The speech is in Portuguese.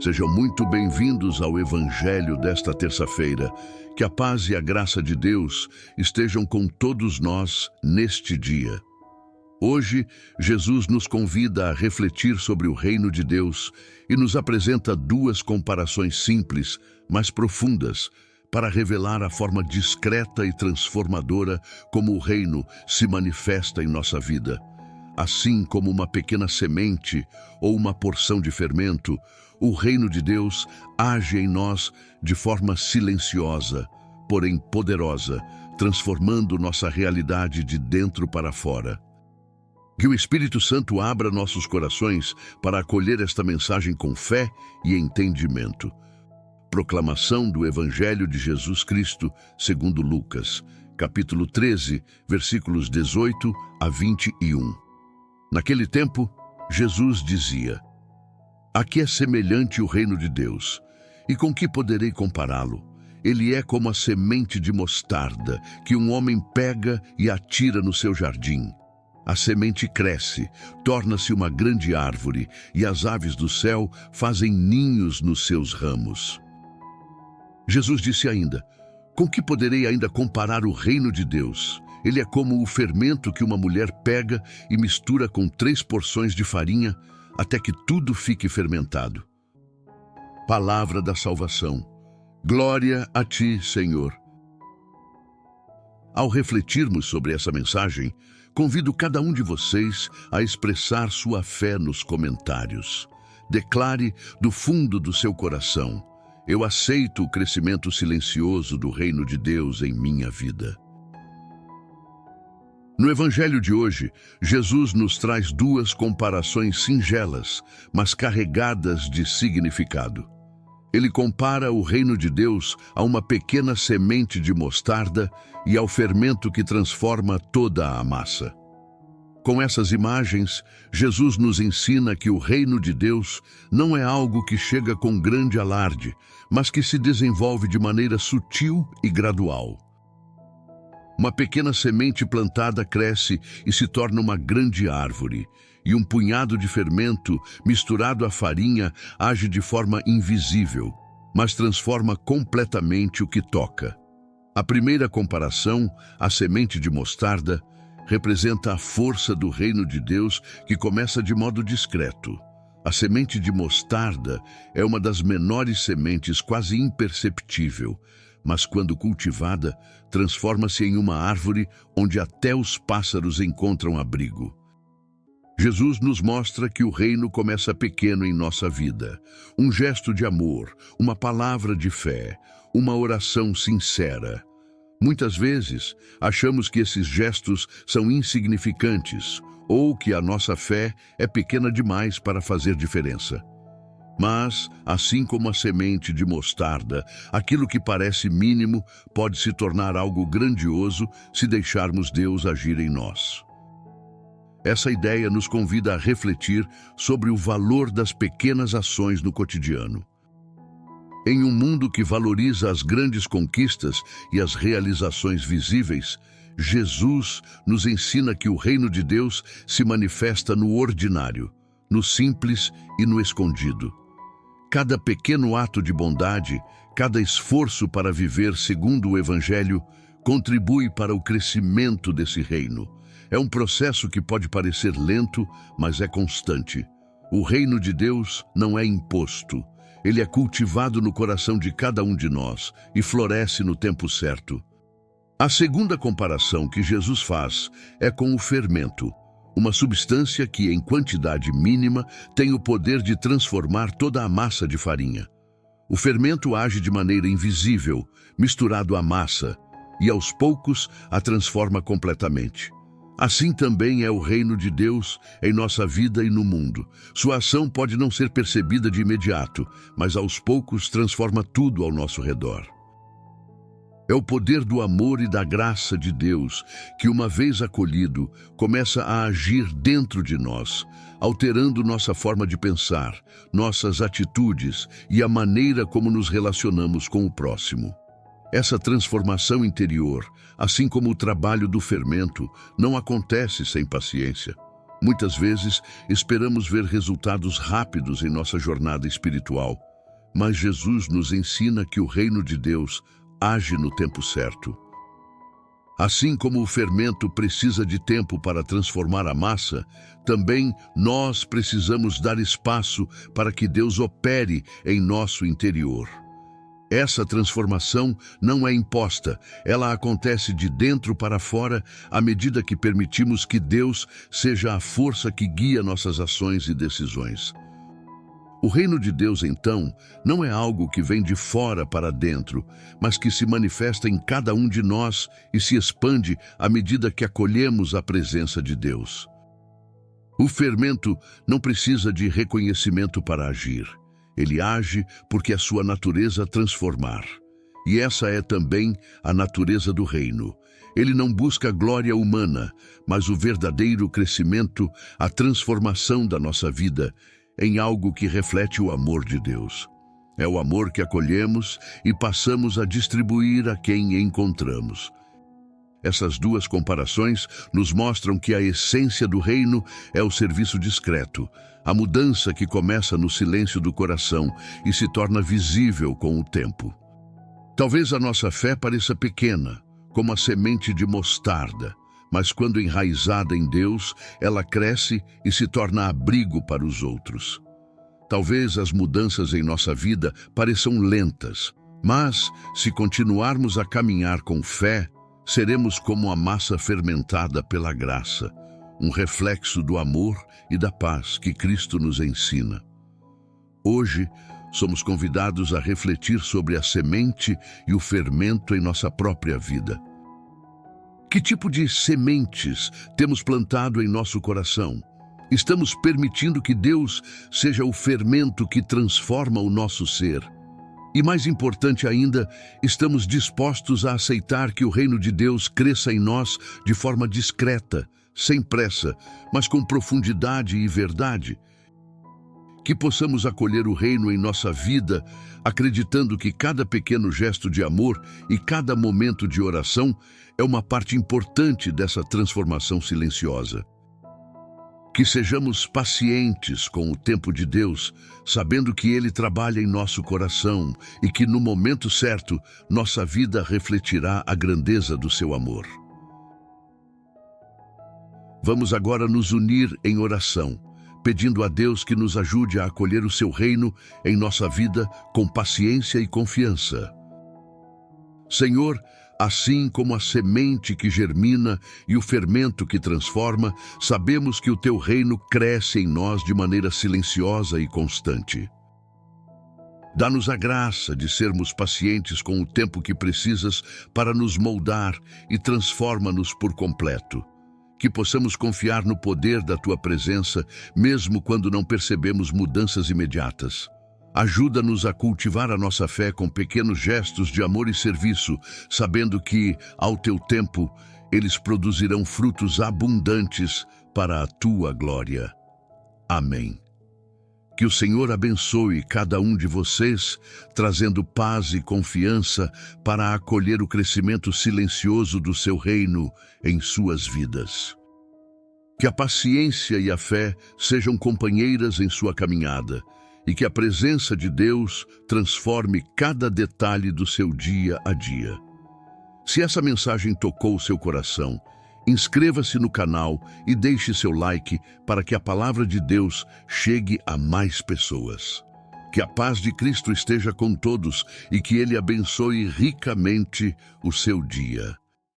Sejam muito bem-vindos ao Evangelho desta terça-feira. Que a paz e a graça de Deus estejam com todos nós neste dia. Hoje, Jesus nos convida a refletir sobre o reino de Deus e nos apresenta duas comparações simples, mas profundas, para revelar a forma discreta e transformadora como o reino se manifesta em nossa vida. Assim como uma pequena semente ou uma porção de fermento, o reino de Deus age em nós de forma silenciosa, porém poderosa, transformando nossa realidade de dentro para fora. Que o Espírito Santo abra nossos corações para acolher esta mensagem com fé e entendimento. Proclamação do Evangelho de Jesus Cristo, segundo Lucas, capítulo 13, versículos 18 a 21. Naquele tempo, Jesus dizia: "A que é semelhante o reino de Deus? E com que poderei compará-lo? Ele é como a semente de mostarda que um homem pega e atira no seu jardim. A semente cresce, torna-se uma grande árvore, e as aves do céu fazem ninhos nos seus ramos." Jesus disse ainda: "Com que poderei ainda comparar o reino de Deus? Ele é como o fermento que uma mulher pega e mistura com 3 porções de farinha, até que tudo fique fermentado." Palavra da salvação. Glória a ti, Senhor. Ao refletirmos sobre essa mensagem, convido cada um de vocês a expressar sua fé nos comentários. Declare do fundo do seu coração: "Eu aceito o crescimento silencioso do reino de Deus em minha vida." No Evangelho de hoje, Jesus nos traz duas comparações singelas, mas carregadas de significado. Ele compara o reino de Deus a uma pequena semente de mostarda e ao fermento que transforma toda a massa. Com essas imagens, Jesus nos ensina que o reino de Deus não é algo que chega com grande alarde, mas que se desenvolve de maneira sutil e gradual. Uma pequena semente plantada cresce e se torna uma grande árvore, e um punhado de fermento misturado à farinha age de forma invisível, mas transforma completamente o que toca. A primeira comparação, a semente de mostarda, representa a força do reino de Deus que começa de modo discreto. A semente de mostarda é uma das menores sementes, quase imperceptível, mas quando cultivada, transforma-se em uma árvore onde até os pássaros encontram abrigo. Jesus nos mostra que o reino começa pequeno em nossa vida. Um gesto de amor, uma palavra de fé, uma oração sincera. Muitas vezes, achamos que esses gestos são insignificantes ou que a nossa fé é pequena demais para fazer diferença. Mas, assim como a semente de mostarda, aquilo que parece mínimo pode se tornar algo grandioso se deixarmos Deus agir em nós. Essa ideia nos convida a refletir sobre o valor das pequenas ações no cotidiano. Em um mundo que valoriza as grandes conquistas e as realizações visíveis, Jesus nos ensina que o reino de Deus se manifesta no ordinário, no simples e no escondido. Cada pequeno ato de bondade, cada esforço para viver segundo o Evangelho, contribui para o crescimento desse reino. É um processo que pode parecer lento, mas é constante. O reino de Deus não é imposto. Ele é cultivado no coração de cada um de nós e floresce no tempo certo. A segunda comparação que Jesus faz é com o fermento, uma substância que, em quantidade mínima, tem o poder de transformar toda a massa de farinha. O fermento age de maneira invisível, misturado à massa, e aos poucos a transforma completamente. Assim também é o reino de Deus em nossa vida e no mundo. Sua ação pode não ser percebida de imediato, mas aos poucos transforma tudo ao nosso redor. É o poder do amor e da graça de Deus que, uma vez acolhido, começa a agir dentro de nós, alterando nossa forma de pensar, nossas atitudes e a maneira como nos relacionamos com o próximo. Essa transformação interior, assim como o trabalho do fermento, não acontece sem paciência. Muitas vezes, esperamos ver resultados rápidos em nossa jornada espiritual, Mas Jesus nos ensina que o reino de Deus age no tempo certo. Assim como o fermento precisa de tempo para transformar a massa, também nós precisamos dar espaço para que Deus opere em nosso interior. Essa transformação não é imposta, ela acontece de dentro para fora à medida que permitimos que Deus seja a força que guia nossas ações e decisões. O reino de Deus, então, não é algo que vem de fora para dentro, mas que se manifesta em cada um de nós e se expande à medida que acolhemos a presença de Deus. O fermento não precisa de reconhecimento para agir. Ele age porque é sua natureza transformar. E essa é também a natureza do reino. Ele não busca glória humana, mas o verdadeiro crescimento, a transformação da nossa vida em algo que reflete o amor de Deus. É o amor que acolhemos e passamos a distribuir a quem encontramos. Essas duas comparações nos mostram que a essência do reino é o serviço discreto, a mudança que começa no silêncio do coração e se torna visível com o tempo. Talvez a nossa fé pareça pequena, como a semente de mostarda, mas quando enraizada em Deus, ela cresce e se torna abrigo para os outros. Talvez as mudanças em nossa vida pareçam lentas, mas, se continuarmos a caminhar com fé, seremos como a massa fermentada pela graça, um reflexo do amor e da paz que Cristo nos ensina. Hoje, somos convidados a refletir sobre a semente e o fermento em nossa própria vida. Que tipo de sementes temos plantado em nosso coração? Estamos permitindo que Deus seja o fermento que transforma o nosso ser? E mais importante ainda, estamos dispostos a aceitar que o reino de Deus cresça em nós de forma discreta, sem pressa, mas com profundidade e verdade? Que possamos acolher o reino em nossa vida, acreditando que cada pequeno gesto de amor e cada momento de oração é uma parte importante dessa transformação silenciosa. Que sejamos pacientes com o tempo de Deus, sabendo que Ele trabalha em nosso coração e que no momento certo nossa vida refletirá a grandeza do seu amor. Vamos agora nos unir em oração, pedindo a Deus que nos ajude a acolher o seu reino em nossa vida com paciência e confiança. Senhor, assim como a semente que germina e o fermento que transforma, sabemos que o teu reino cresce em nós de maneira silenciosa e constante. Dá-nos a graça de sermos pacientes com o tempo que precisas para nos moldar e transforma-nos por completo. Que possamos confiar no poder da tua presença, mesmo quando não percebemos mudanças imediatas. Ajuda-nos a cultivar a nossa fé com pequenos gestos de amor e serviço, sabendo que, ao teu tempo, eles produzirão frutos abundantes para a tua glória. Amém. Que o Senhor abençoe cada um de vocês, trazendo paz e confiança para acolher o crescimento silencioso do seu reino em suas vidas. Que a paciência e a fé sejam companheiras em sua caminhada e que a presença de Deus transforme cada detalhe do seu dia a dia. Se essa mensagem tocou o seu coração, inscreva-se no canal e deixe seu like para que a palavra de Deus chegue a mais pessoas. Que a paz de Cristo esteja com todos e que Ele abençoe ricamente o seu dia.